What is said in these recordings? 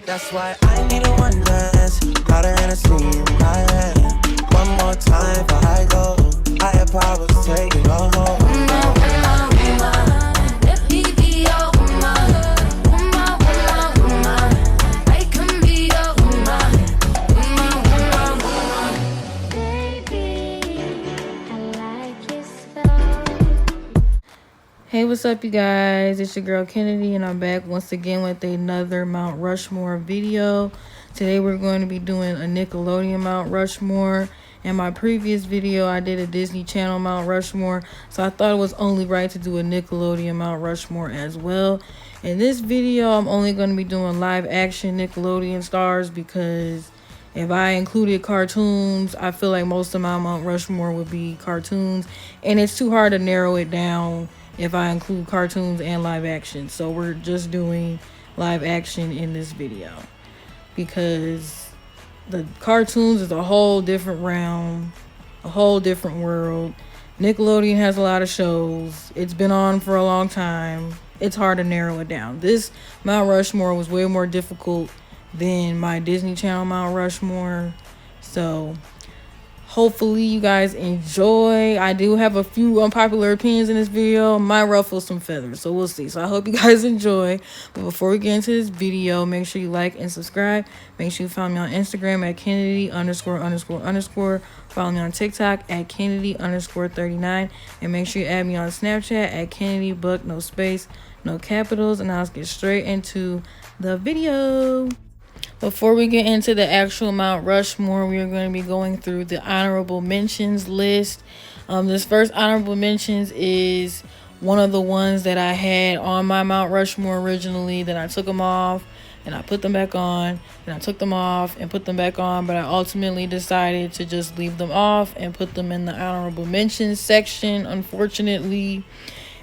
That's why I need a one dance. Got a Hennessy in my hand. One more time before I go. Higher powers taking a hold. Let me be your woman. Woman, woman, woman. I can be your woman. Woman, woman, woman. Baby, I like you so. Hey, what's up, you guys? It's your girl Kennedy, and I'm back once again with another Mount Rushmore video. Today we're going to be doing a Nickelodeon Mount Rushmore. In my previous video, I did a Disney Channel Mount Rushmore, so I thought it was only right to do a Nickelodeon Mount Rushmore as well. In this video, I'm only going to be doing live action Nickelodeon stars because if I included cartoons, I feel like most of my Mount Rushmore would be cartoons, and it's too hard to narrow it down if I include cartoons and live action. So we're just doing live action in this video because the cartoons is a whole different realm, a whole different world. Nickelodeon has a lot of shows. It's been on for a long time. It's hard to narrow it down. This Mount Rushmore was way more difficult than my Disney Channel Mount Rushmore. So hopefully you guys enjoy. I do have a few unpopular opinions in this video. Might ruffle some feathers, so we'll see. So I hope you guys enjoy. But before we get into this video, make sure you like and subscribe. Make sure you follow me on Instagram at Kennedy____. Follow me on TikTok at Kennedy_39. And make sure you add me on Snapchat at KennedyBuck, no space, no capitals. And I'll get straight into the video. Before we get into the actual Mount Rushmore, we are going to be going through the honorable mentions list. This first honorable mentions is one of the ones that I had on my Mount Rushmore originally. Then I took them off and I put them back on. Then I took them off and put them back on. But I ultimately decided to just leave them off and put them in the honorable mentions section, unfortunately.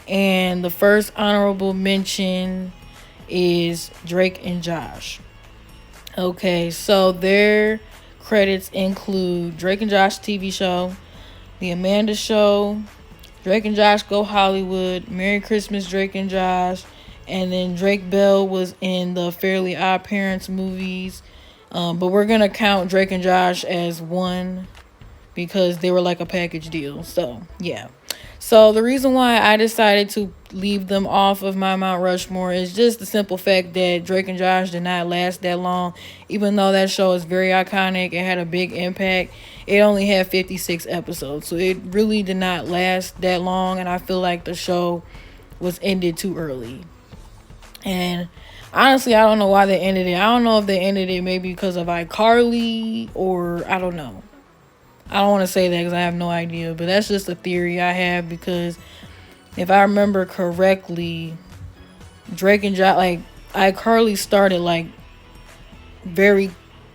And the first honorable mention is Drake and Josh. Okay, so their credits include Drake and Josh TV show, The Amanda Show, Drake and Josh Go Hollywood, Merry Christmas Drake and Josh, and then Drake Bell was in the Fairly Odd Parents movies. But we're going to count Drake and Josh as one because they were like a package deal. So, yeah. So the reason why I decided to leave them off of my Mount Rushmore is just the simple fact that Drake and Josh did not last that long. Even though that show is very iconic, it had a big impact. It only had 56 episodes, so it really did not last that long. And I feel like the show was ended too early. And honestly, I don't know why they ended it. I don't know if they ended it maybe because of iCarly or I don't know. I don't want to say that because I have no idea, but that's just a theory I have because if I remember correctly, Drake and Josh, like, iCarly started, like, very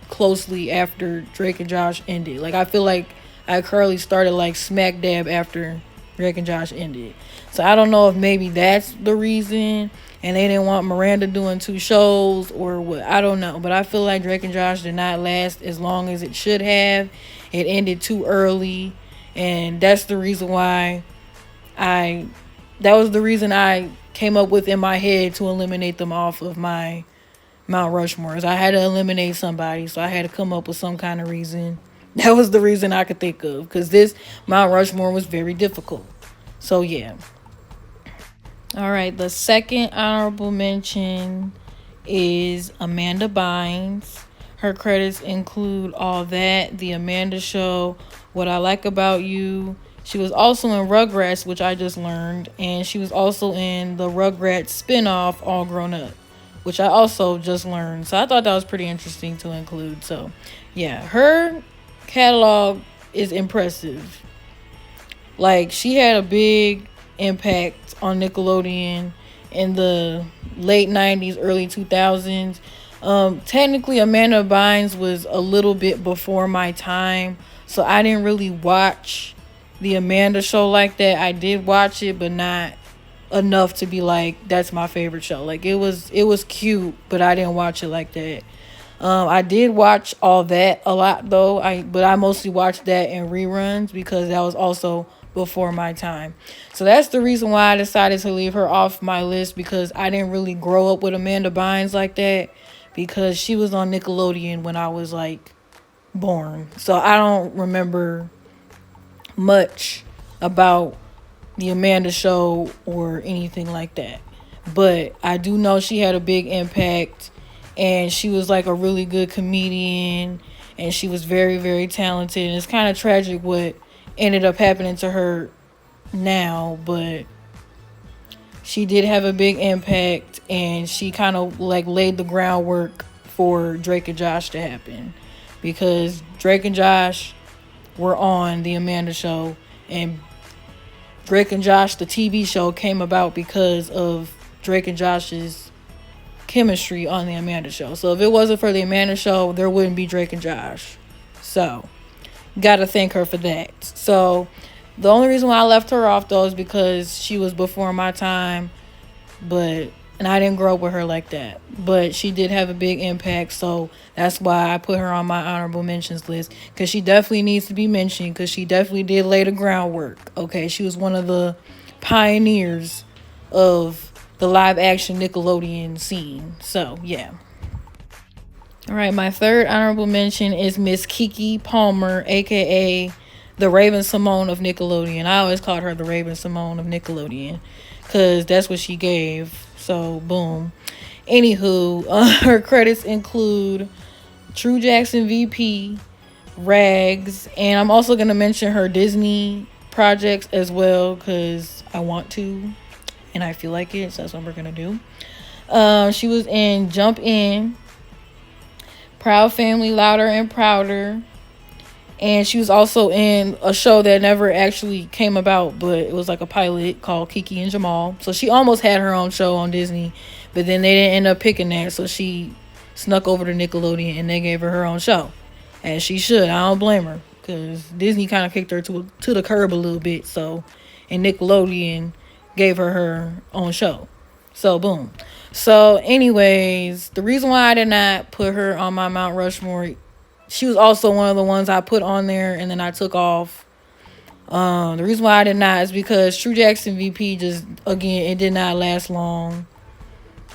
closely after Drake and Josh ended. Like, I feel like iCarly started, like, smack dab after Drake and Josh ended. So I don't know if maybe that's the reason and they didn't want Miranda doing two shows or what. I don't know. But I feel like Drake and Josh did not last as long as it should have. It ended too early. And that's the reason why that was the reason I came up with in my head to eliminate them off of my Mount Rushmores. I had to eliminate somebody, so I had to come up with some kind of reason. That was the reason I could think of, because this Mount Rushmore was very difficult. So, yeah. All right, the second honorable mention is Amanda Bynes. Her credits include All That, The Amanda Show, What I Like About You. She was also in Rugrats, which I just learned, and she was also in the Rugrats spinoff, All Grown Up, which I also just learned. So I thought that was pretty interesting to include. So, yeah, her catalog is impressive. Like, she had a big impact on Nickelodeon in the late 90s, early 2000s. Technically, Amanda Bynes was a little bit before my time, so I didn't really watch the Amanda Show like that. I did watch it, but not enough to be like, that's my favorite show. Like, it was cute, but I didn't watch it like that. I did watch All That a lot though. But I mostly watched that in reruns because that was also before my time. So that's the reason why I decided to leave her off my list, because I didn't really grow up with Amanda Bynes like that, because she was on Nickelodeon when I was like born. So I don't remember much about the Amanda Show or anything like that. But I do know she had a big impact, and she was like a really good comedian, and she was very, very talented. And it's kind of tragic what ended up happening to her now, but she did have a big impact, and she kind of like laid the groundwork for Drake and Josh to happen, because Drake and Josh were on the Amanda Show, and Drake and Josh, the TV show, came about because of Drake and Josh's chemistry on the Amanda Show. So if it wasn't for the Amanda Show, there wouldn't be Drake and Josh. So gotta thank her for that. So the only reason why I left her off though is because she was before my time, and I didn't grow up with her like that. But she did have a big impact, so that's why I put her on my honorable mentions list, because she definitely needs to be mentioned, because she definitely did lay the groundwork. Okay, she was one of the pioneers of the live action Nickelodeon scene. So yeah. All right, my third honorable mention is Miss Keke Palmer, aka the Raven Simone of Nickelodeon. I always called her the Raven Simone of Nickelodeon, because that's what she gave. So boom. Anywho, her credits include True Jackson VP, Rags, and I'm also going to mention her Disney projects as well, because I want to and I feel like it, so that's what we're going to do. She was in Jump In, Proud Family, Louder and Prouder, and she was also in a show that never actually came about, but it was like a pilot called Kiki and Jamal. So she almost had her own show on Disney, but then they didn't end up picking that, so she snuck over to Nickelodeon and they gave her own show, as she should. I don't blame her, because Disney kind of kicked her to the curb a little bit, so, and Nickelodeon gave her own show. So boom. So anyways, the reason why I did not put her on my Mount Rushmore, she was also one of the ones I put on there and then I took off. The reason why I did not is because True Jackson VP just, again, it did not last long.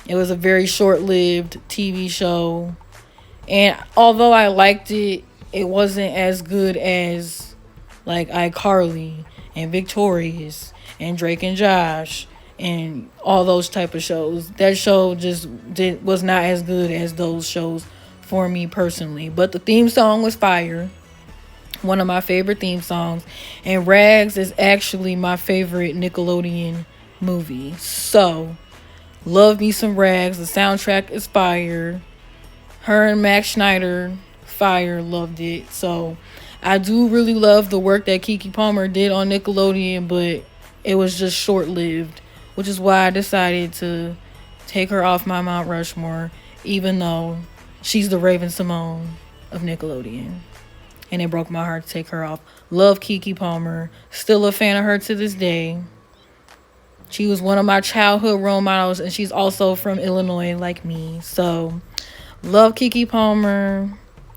It was a very short-lived TV show. And although I liked it, it wasn't as good as like iCarly and Victorious and Drake and Josh and all those type of shows. That show just was not as good as those shows for me personally. But the theme song was fire. One of my favorite theme songs. And Rags is actually my favorite Nickelodeon movie. So, love me some Rags. The soundtrack is fire. Her and Max Schneider, fire, loved it. So, I do really love the work that Keke Palmer did on Nickelodeon, but it was just short-lived, which is why I decided to take her off my Mount Rushmore, even though she's the Raven Simone of Nickelodeon. And it broke my heart to take her off. Love Keke Palmer. Still a fan of her to this day. She was one of my childhood role models, and she's also from Illinois like me. So, love Keke Palmer.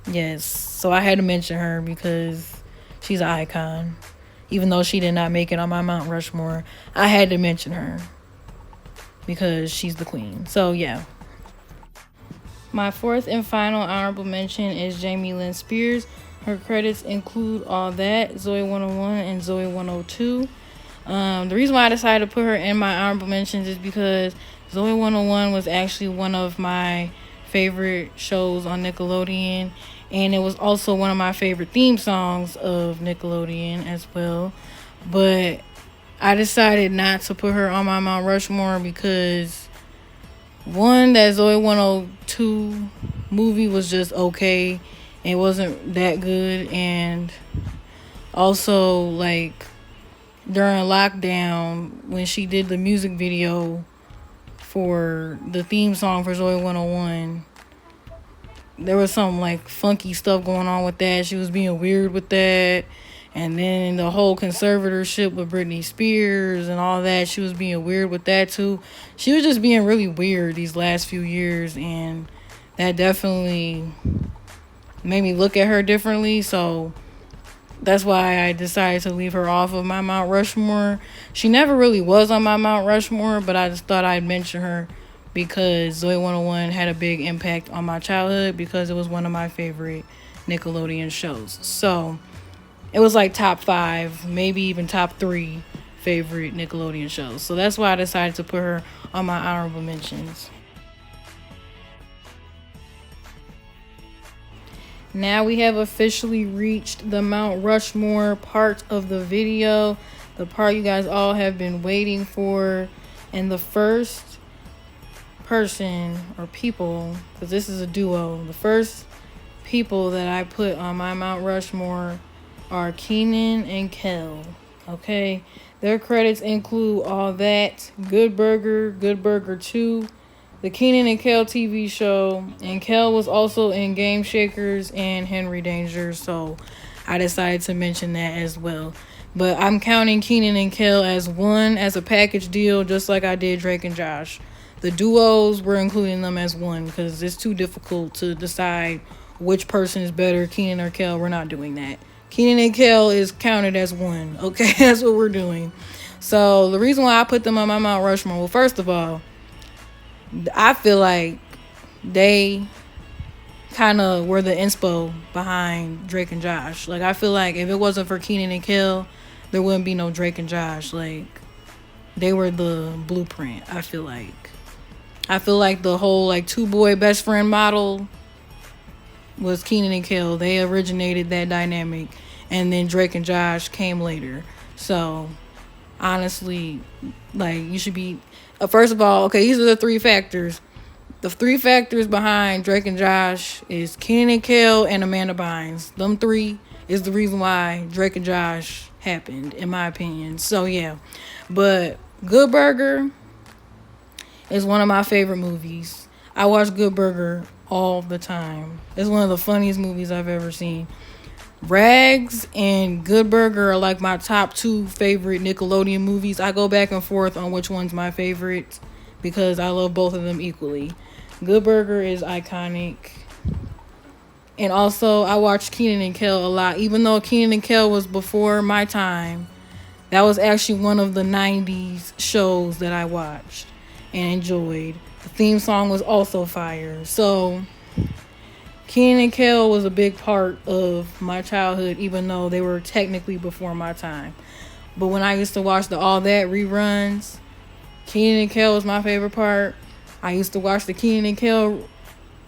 Yes. So, I had to mention her because she's an icon. Even though she did not make it on my Mount Rushmore, I had to mention her because she's the queen. So, yeah. My fourth and final honorable mention is Jamie Lynn Spears. Her credits include All That, Zoe 101, and Zoe 102. The reason why I decided to put her in my honorable mentions is because Zoe 101 was actually one of my favorite shows on Nickelodeon, and it was also one of my favorite theme songs of Nickelodeon as well. But I decided not to put her on my Mount Rushmore because, one, that Zoe 102 movie was just okay. It wasn't that good. And also, like, during lockdown, when she did the music video for the theme song for Zoe 101, there was some like funky stuff going on with that. She was being weird with that. And then the whole conservatorship with Britney Spears and all that, she was being weird with that too. She was just being really weird these last few years, and that definitely made me look at her differently. So that's why I decided to leave her off of my Mount Rushmore. She never really was on my Mount Rushmore, but I just thought I'd mention her because Zoe 101 had a big impact on my childhood because it was one of my favorite Nickelodeon shows. So it was like top 5, maybe even top 3 favorite Nickelodeon shows. So that's why I decided to put her on my honorable mentions. Now we have officially reached the Mount Rushmore part of the video, the part you guys all have been waiting for. And the first person or people, because this is a duo, the first people that I put on my Mount Rushmore are Kenan and Kel. Okay, their credits include All That, Good Burger, Good Burger 2, the Kenan and Kel TV show, and Kel was also in Game Shakers and Henry Danger, so I decided to mention that as well. But I'm counting Kenan and Kel as one, as a package deal, just like I did Drake and Josh. The duos, we're including them as one because it's too difficult to decide which person is better, Kenan or Kel. We're not doing that. Kenan and Kel is counted as one. Okay, that's what we're doing. So the reason why I put them on my Mount Rushmore, well, first of all, I feel like they kind of were the inspo behind Drake and Josh. Like, I feel like if it wasn't for Kenan and Kel, there wouldn't be no Drake and Josh. Like, they were the blueprint, I feel like. I feel like the whole, like, two-boy best friend model was Kenan and Kel. They originated that dynamic. And then Drake and Josh came later. So, honestly, like, you should be... first of all, okay, these are the 3 factors. The 3 factors behind Drake and Josh is Kenan and Kel and Amanda Bynes. Them 3 is the reason why Drake and Josh happened, in my opinion. So, yeah. But Good Burger is one of my favorite movies. I watch Good Burger all the time. It's one of the funniest movies I've ever seen. Rags and Good Burger are like my top 2 favorite Nickelodeon movies. I go back and forth on which one's my favorite because I love both of them equally. Good Burger is iconic. And also, I watched Kenan and Kel a lot. Even though Kenan and Kel was before my time, that was actually one of the 90s shows that I watched and enjoyed. The theme song was also fire. So, Kenan and Kel was a big part of my childhood, even though they were technically before my time. But when I used to watch the All That reruns, Kenan and Kel was my favorite part. I used to watch the Kenan and Kel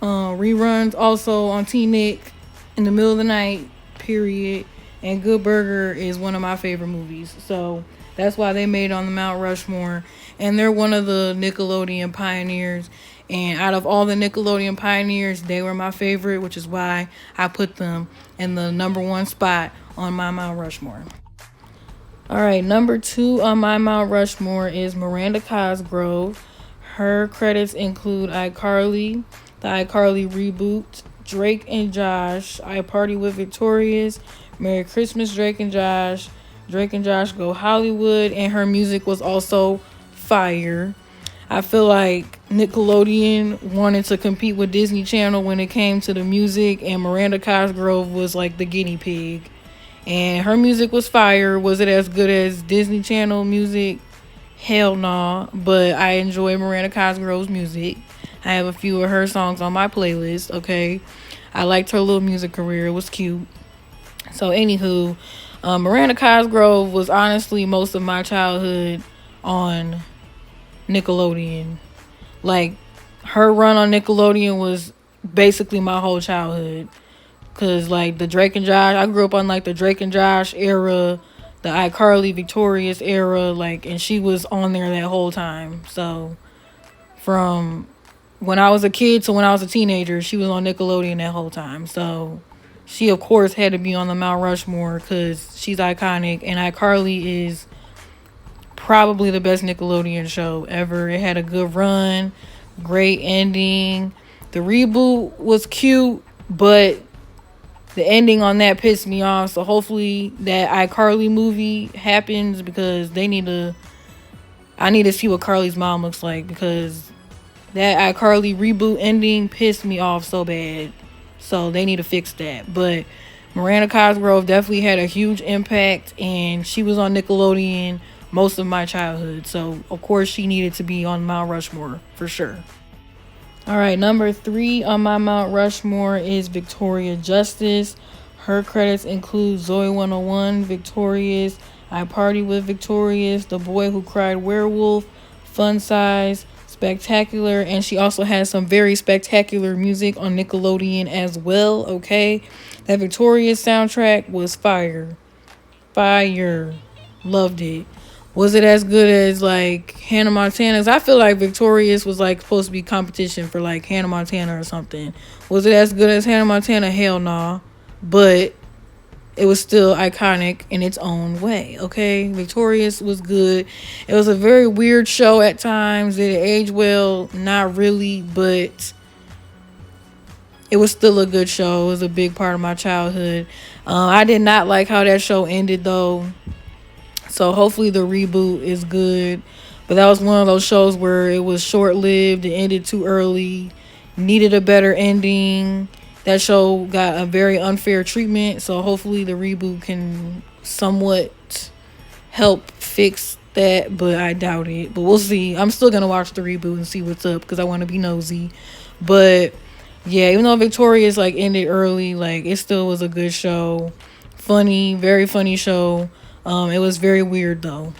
reruns also on T-Nick in the middle of the night, period. And Good Burger is one of my favorite movies. So that's why they made it on the Mount Rushmore. And they're one of the Nickelodeon pioneers. And out of all the Nickelodeon pioneers, they were my favorite, which is why I put them in the number 1 spot on my Mount Rushmore. All right, number 2 on my Mount Rushmore is Miranda Cosgrove. Her credits include iCarly, the iCarly reboot, Drake and Josh, I Party with Victorious, Merry Christmas, Drake and Josh Go Hollywood, and her music was also fire. I feel like Nickelodeon wanted to compete with Disney Channel when it came to the music, and Miranda Cosgrove was like the guinea pig. And her music was fire. Was it as good as Disney Channel music? Hell no. But I enjoy Miranda Cosgrove's music. I have a few of her songs on my playlist, okay? I liked her little music career. It was cute. So, anywho, Miranda Cosgrove was honestly most of my childhood on Nickelodeon. Like, her run on Nickelodeon was basically my whole childhood. Because, like, the Drake and Josh, I grew up on, like, the Drake and Josh era, the iCarly Victorious era, like, and she was on there that whole time. So, from when I was a kid to when I was a teenager, she was on Nickelodeon that whole time. So, she, of course, had to be on the Mount Rushmore because she's iconic. And iCarly is probably the best Nickelodeon show ever. It had a good run, great ending. The reboot was cute, but the ending on that pissed me off. So hopefully that iCarly movie happens because I need to see what Carly's mom looks like, because that iCarly reboot ending pissed me off so bad. So they need to fix that. But Miranda Cosgrove definitely had a huge impact, and she was on Nickelodeon most of my childhood. So of course she needed to be on Mount Rushmore for sure. All right, number 3 on my Mount Rushmore is Victoria Justice. Her credits include Zoe 101, Victorious, I Party with Victorious, The Boy Who Cried Werewolf, Fun Size, Spectacular, and she also has some very spectacular music on Nickelodeon as well, okay? That Victorious soundtrack was fire. Fire. Loved it. Was it as good as like Hannah Montana's? I feel like Victorious was like supposed to be competition for like Hannah Montana or something. Was it as good as Hannah Montana? Hell nah. But it was still iconic in its own way, okay? Victorious was good. It was a very weird show at times. Did it age well? Not really, but it was still a good show. It was a big part of my childhood. I did not like how that show ended, though. So hopefully the reboot is good. But that was one of those shows where it was short-lived. It ended too early. Needed a better ending. That show got a very unfair treatment. So hopefully the reboot can somewhat help fix that. But I doubt it. But we'll see. I'm still going to watch the reboot and see what's up because I want to be nosy. But yeah, even though Victoria's like ended early, like it still was a good show. Funny, very funny show. It was very weird though,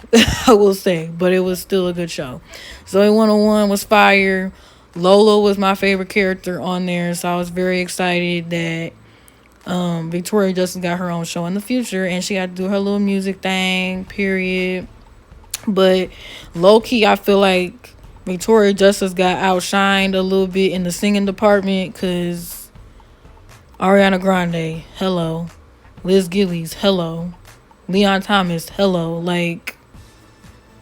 I will say, but it was still a good show. Zoe 101 was fire. Lola was my favorite character on there, so I was very excited that Victoria Justice got her own show in the future, and she got to do her little music thing, period. But low-key, I feel like Victoria Justice got outshined a little bit in the singing department, because Ariana Grande, hello. Liz Gillies, hello. Leon Thomas, hello. Like,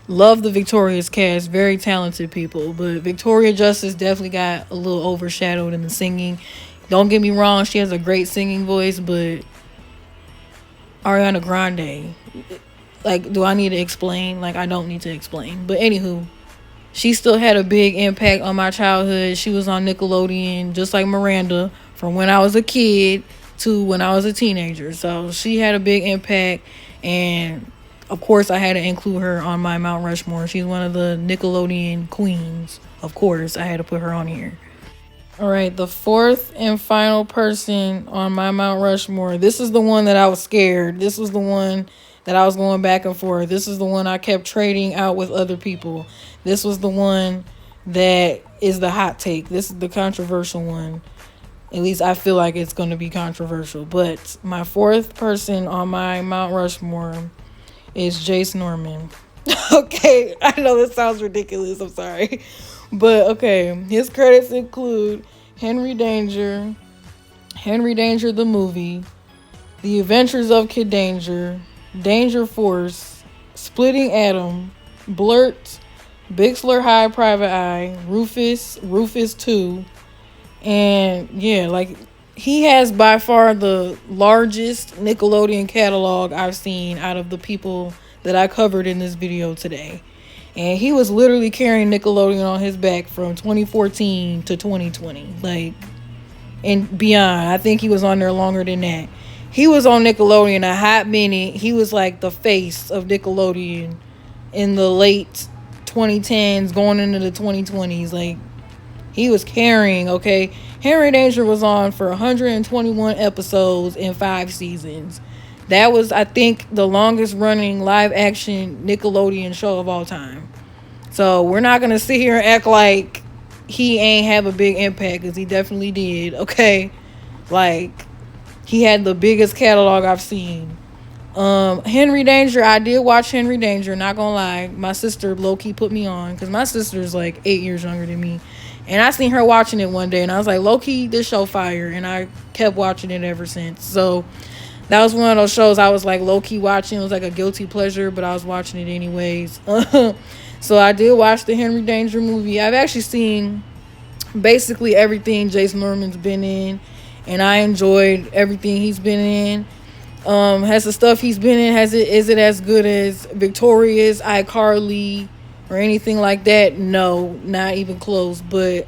love the Victorious cast. Very talented people. But Victoria Justice definitely got a little overshadowed in the singing. Don't get me wrong, she has a great singing voice, but Ariana Grande, like, do I need to explain? Like, I don't need to explain. But anywho, she still had a big impact on my childhood. She was on Nickelodeon, just like Miranda, from when I was a kid to when I was a teenager. So she had a big impact. And of course I had to include her on my Mount Rushmore. She's one of the Nickelodeon queens. Of course I had to put her on here. All right, the 4th and final person on my Mount Rushmore. This is the one that I was scared. This was the one that I was going back and forth. This is the one I kept trading out with other people. This was the one that is the hot take. This is the controversial one. At least I feel like it's going to be controversial. But my 4th person on my Mount Rushmore is Jace Norman. Okay, I know this sounds ridiculous. I'm sorry. But okay, his credits include Henry Danger the movie, The Adventures of Kid Danger, Danger Force, Splitting Atom, Blurt, Big Slur High Private Eye, Rufus 2. And yeah, like, he has by far the largest Nickelodeon catalog I've seen out of the people that I covered in this video today. And he was literally carrying Nickelodeon on his back from 2014 to 2020. Like, and beyond. I think he was on there longer than that. He was on Nickelodeon a hot minute. He was like the face of Nickelodeon in the late 2010s going into the 2020s. Like, he was carrying, okay? Henry Danger was on for 121 episodes in 5 seasons. That was, I think, the longest running live action Nickelodeon show of all time. So we're not going to sit here and act like he ain't have a big impact, because he definitely did, okay? Like, he had the biggest catalog I've seen. Henry Danger, I did watch Henry Danger, not gonna lie. My sister low-key put me on, because my sister's like 8 years younger than me. And I seen her watching it one day, and I was like, low-key, this show fire. And I kept watching it ever since. So that was one of those shows I was like low-key watching. It was like a guilty pleasure, but I was watching it anyways. So I did watch the Henry Danger movie. I've actually seen basically everything Jace Norman's been in, and I enjoyed everything he's been in. Has the stuff he's been in, is it as good as Victorious, iCarly, or anything like that? No, not even close. But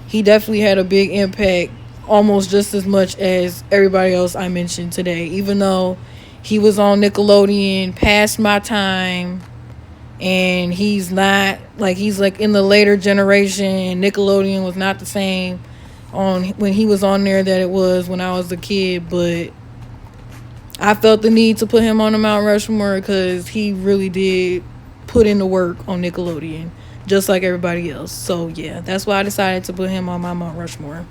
he definitely had a big impact, almost just as much as everybody else I mentioned today. Even though he was on Nickelodeon past my time, and he's not like, he's like in the later generation. Nickelodeon was not the same on when he was on there that it was when I was a kid, but I felt the need to put him on the Mount Rushmore because he really did put in the work on Nickelodeon, just like everybody else. So yeah, that's why I decided to put him on my Mount Rushmore.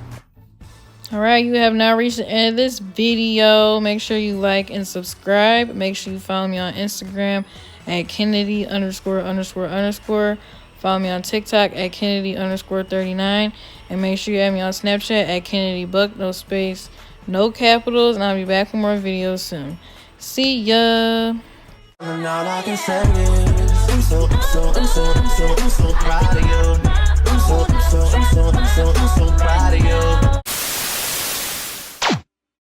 Alright, you have now reached the end of this video. Make sure you like and subscribe. Make sure you follow me on Instagram at Kennedy ____. Follow me on TikTok at Kennedy _39. And make sure you add me on Snapchat at Kennedy Buck, no space, no capitals. And I'll be back with more videos soon. See ya. And all I can say is I'm so proud of you. I'm so proud of you.